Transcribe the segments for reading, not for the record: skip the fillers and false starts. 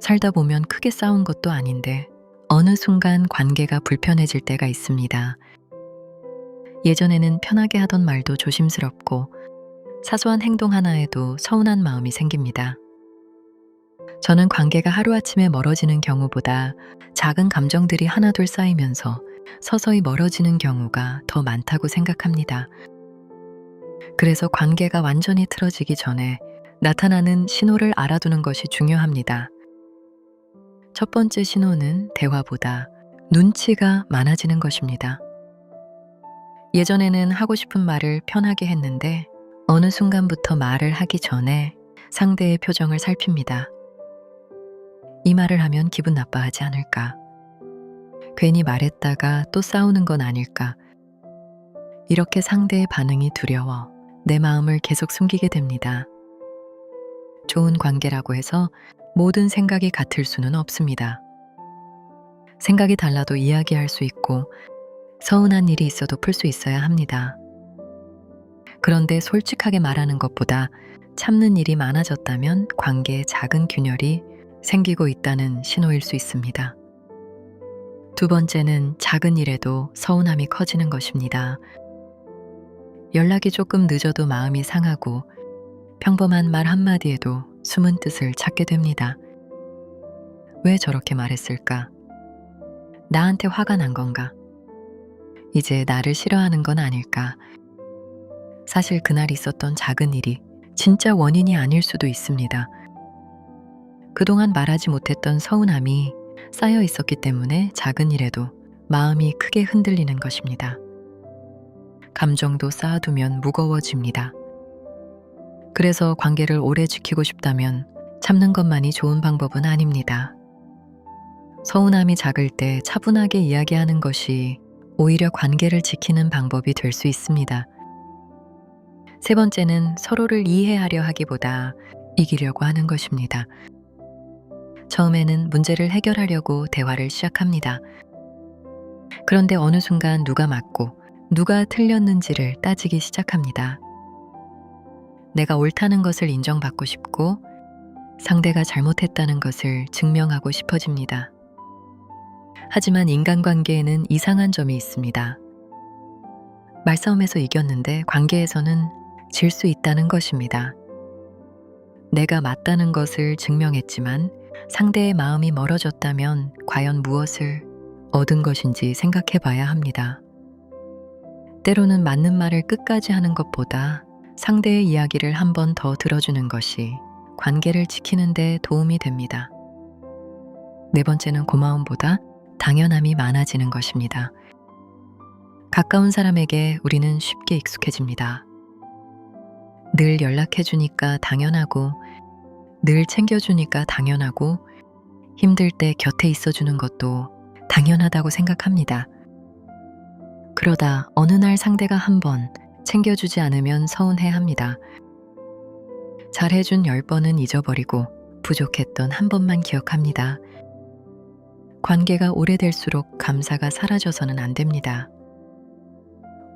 살다 보면 크게 싸운 것도 아닌데 어느 순간 관계가 불편해질 때가 있습니다. 예전에는 편하게 하던 말도 조심스럽고 사소한 행동 하나에도 서운한 마음이 생깁니다. 저는 관계가 하루아침에 멀어지는 경우보다 작은 감정들이 하나둘 쌓이면서 서서히 멀어지는 경우가 더 많다고 생각합니다. 그래서 관계가 완전히 틀어지기 전에 나타나는 신호를 알아두는 것이 중요합니다. 첫 번째 신호는 대화보다 눈치가 많아지는 것입니다. 예전에는 하고 싶은 말을 편하게 했는데 어느 순간부터 말을 하기 전에 상대의 표정을 살핍니다. 이 말을 하면 기분 나빠하지 않을까? 괜히 말했다가 또 싸우는 건 아닐까? 이렇게 상대의 반응이 두려워 내 마음을 계속 숨기게 됩니다. 좋은 관계라고 해서 모든 생각이 같을 수는 없습니다. 생각이 달라도 이야기할 수 있고 서운한 일이 있어도 풀 수 있어야 합니다. 그런데 솔직하게 말하는 것보다 참는 일이 많아졌다면 관계에 작은 균열이 생기고 있다는 신호일 수 있습니다. 두 번째는 작은 일에도 서운함이 커지는 것입니다. 연락이 조금 늦어도 마음이 상하고 평범한 말 한마디에도 숨은 뜻을 찾게 됩니다. 왜 저렇게 말했을까? 나한테 화가 난 건가? 이제 나를 싫어하는 건 아닐까? 사실 그날 있었던 작은 일이 진짜 원인이 아닐 수도 있습니다. 그동안 말하지 못했던 서운함이 쌓여 있었기 때문에 작은 일에도 마음이 크게 흔들리는 것입니다. 감정도 쌓아두면 무거워집니다. 그래서 관계를 오래 지키고 싶다면 참는 것만이 좋은 방법은 아닙니다. 서운함이 작을 때 차분하게 이야기하는 것이 오히려 관계를 지키는 방법이 될 수 있습니다. 세 번째는 서로를 이해하려 하기보다 이기려고 하는 것입니다. 처음에는 문제를 해결하려고 대화를 시작합니다. 그런데 어느 순간 누가 맞고 누가 틀렸는지를 따지기 시작합니다. 내가 옳다는 것을 인정받고 싶고 상대가 잘못했다는 것을 증명하고 싶어집니다. 하지만 인간관계에는 이상한 점이 있습니다. 말싸움에서 이겼는데 관계에서는 질 수 있다는 것입니다. 내가 맞다는 것을 증명했지만 상대의 마음이 멀어졌다면 과연 무엇을 얻은 것인지 생각해 봐야 합니다. 때로는 맞는 말을 끝까지 하는 것보다 상대의 이야기를 한 번 더 들어주는 것이 관계를 지키는 데 도움이 됩니다. 네 번째는 고마움보다 당연함이 많아지는 것입니다. 가까운 사람에게 우리는 쉽게 익숙해집니다. 늘 연락해주니까 당연하고, 늘 챙겨주니까 당연하고, 힘들 때 곁에 있어주는 것도 당연하다고 생각합니다. 그러다 어느 날 상대가 한번 챙겨주지 않으면 서운해합니다. 잘해준 10번은 잊어버리고 부족했던 한 번만 기억합니다. 관계가 오래될수록 감사가 사라져서는 안 됩니다.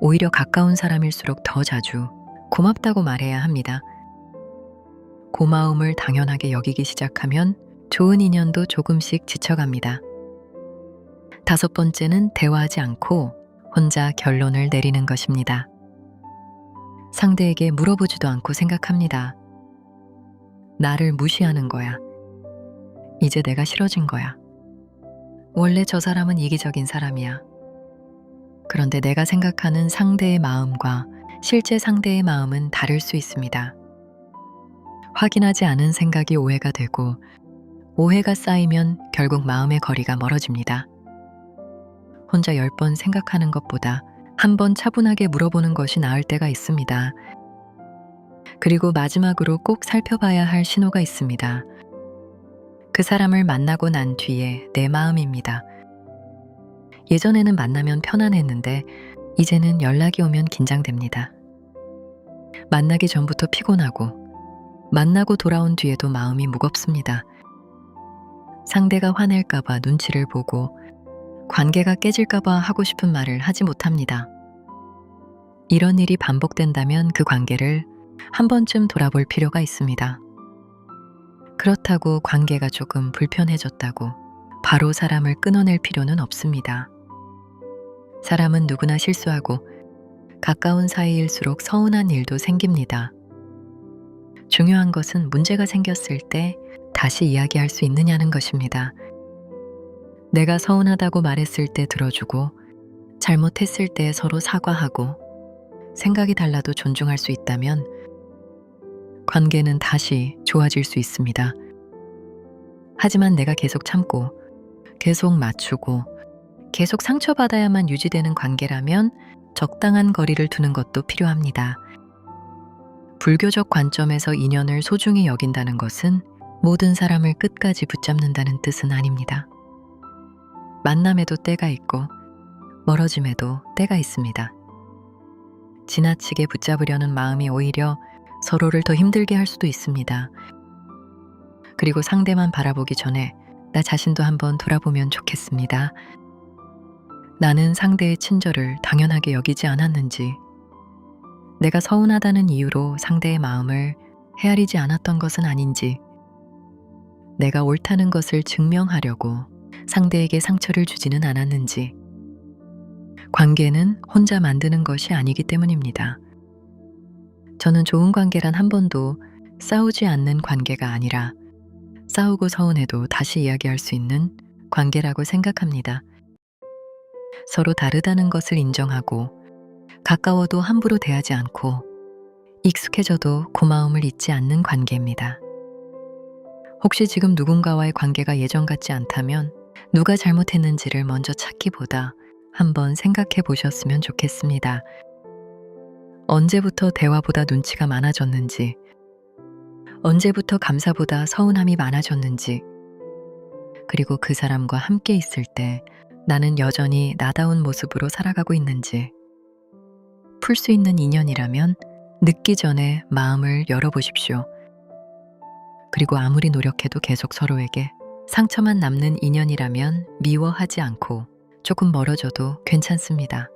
오히려 가까운 사람일수록 더 자주 고맙다고 말해야 합니다. 고마움을 당연하게 여기기 시작하면 좋은 인연도 조금씩 지쳐갑니다. 다섯 번째는 대화하지 않고 혼자 결론을 내리는 것입니다. 상대에게 물어보지도 않고 생각합니다. 나를 무시하는 거야. 이제 내가 싫어진 거야. 원래 저 사람은 이기적인 사람이야. 그런데 내가 생각하는 상대의 마음과 실제 상대의 마음은 다를 수 있습니다. 확인하지 않은 생각이 오해가 되고 오해가 쌓이면 결국 마음의 거리가 멀어집니다. 혼자 10번 생각하는 것보다 한 번 차분하게 물어보는 것이 나을 때가 있습니다. 그리고 마지막으로 꼭 살펴봐야 할 신호가 있습니다. 그 사람을 만나고 난 뒤에 내 마음입니다. 예전에는 만나면 편안했는데 이제는 연락이 오면 긴장됩니다. 만나기 전부터 피곤하고 만나고 돌아온 뒤에도 마음이 무겁습니다. 상대가 화낼까봐 눈치를 보고 관계가 깨질까봐 하고 싶은 말을 하지 못합니다. 이런 일이 반복된다면 그 관계를 한 번쯤 돌아볼 필요가 있습니다. 그렇다고 관계가 조금 불편해졌다고 바로 사람을 끊어낼 필요는 없습니다. 사람은 누구나 실수하고 가까운 사이일수록 서운한 일도 생깁니다. 중요한 것은 문제가 생겼을 때 다시 이야기할 수 있느냐는 것입니다. 내가 서운하다고 말했을 때 들어주고, 잘못했을 때 서로 사과하고, 생각이 달라도 존중할 수 있다면 관계는 다시 좋아질 수 있습니다. 하지만 내가 계속 참고, 계속 맞추고, 계속 상처받아야만 유지되는 관계라면 적당한 거리를 두는 것도 필요합니다. 불교적 관점에서 인연을 소중히 여긴다는 것은 모든 사람을 끝까지 붙잡는다는 뜻은 아닙니다. 만남에도 때가 있고 멀어짐에도 때가 있습니다. 지나치게 붙잡으려는 마음이 오히려 서로를 더 힘들게 할 수도 있습니다. 그리고 상대만 바라보기 전에 나 자신도 한번 돌아보면 좋겠습니다. 나는 상대의 친절을 당연하게 여기지 않았는지, 내가 서운하다는 이유로 상대의 마음을 헤아리지 않았던 것은 아닌지, 내가 옳다는 것을 증명하려고 상대에게 상처를 주지는 않았는지. 관계는 혼자 만드는 것이 아니기 때문입니다. 저는 좋은 관계란 한 번도 싸우지 않는 관계가 아니라 싸우고 서운해도 다시 이야기할 수 있는 관계라고 생각합니다. 서로 다르다는 것을 인정하고, 가까워도 함부로 대하지 않고, 익숙해져도 고마움을 잊지 않는 관계입니다. 혹시 지금 누군가와의 관계가 예전 같지 않다면 누가 잘못했는지를 먼저 찾기보다 한번 생각해 보셨으면 좋겠습니다. 언제부터 대화보다 눈치가 많아졌는지, 언제부터 감사보다 서운함이 많아졌는지, 그리고 그 사람과 함께 있을 때 나는 여전히 나다운 모습으로 살아가고 있는지. 풀 수 있는 인연이라면 늦기 전에 마음을 열어보십시오. 그리고 아무리 노력해도 계속 서로에게 상처만 남는 인연이라면 미워하지 않고 조금 멀어져도 괜찮습니다.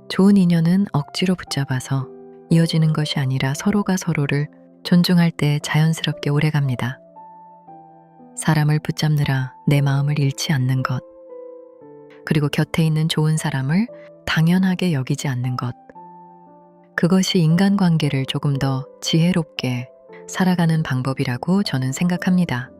좋은 인연은 억지로 붙잡아서 이어지는 것이 아니라 서로가 서로를 존중할 때 자연스럽게 오래갑니다. 사람을 붙잡느라 내 마음을 잃지 않는 것, 그리고 곁에 있는 좋은 사람을 당연하게 여기지 않는 것, 그것이 인간관계를 조금 더 지혜롭게 살아가는 방법이라고 저는 생각합니다.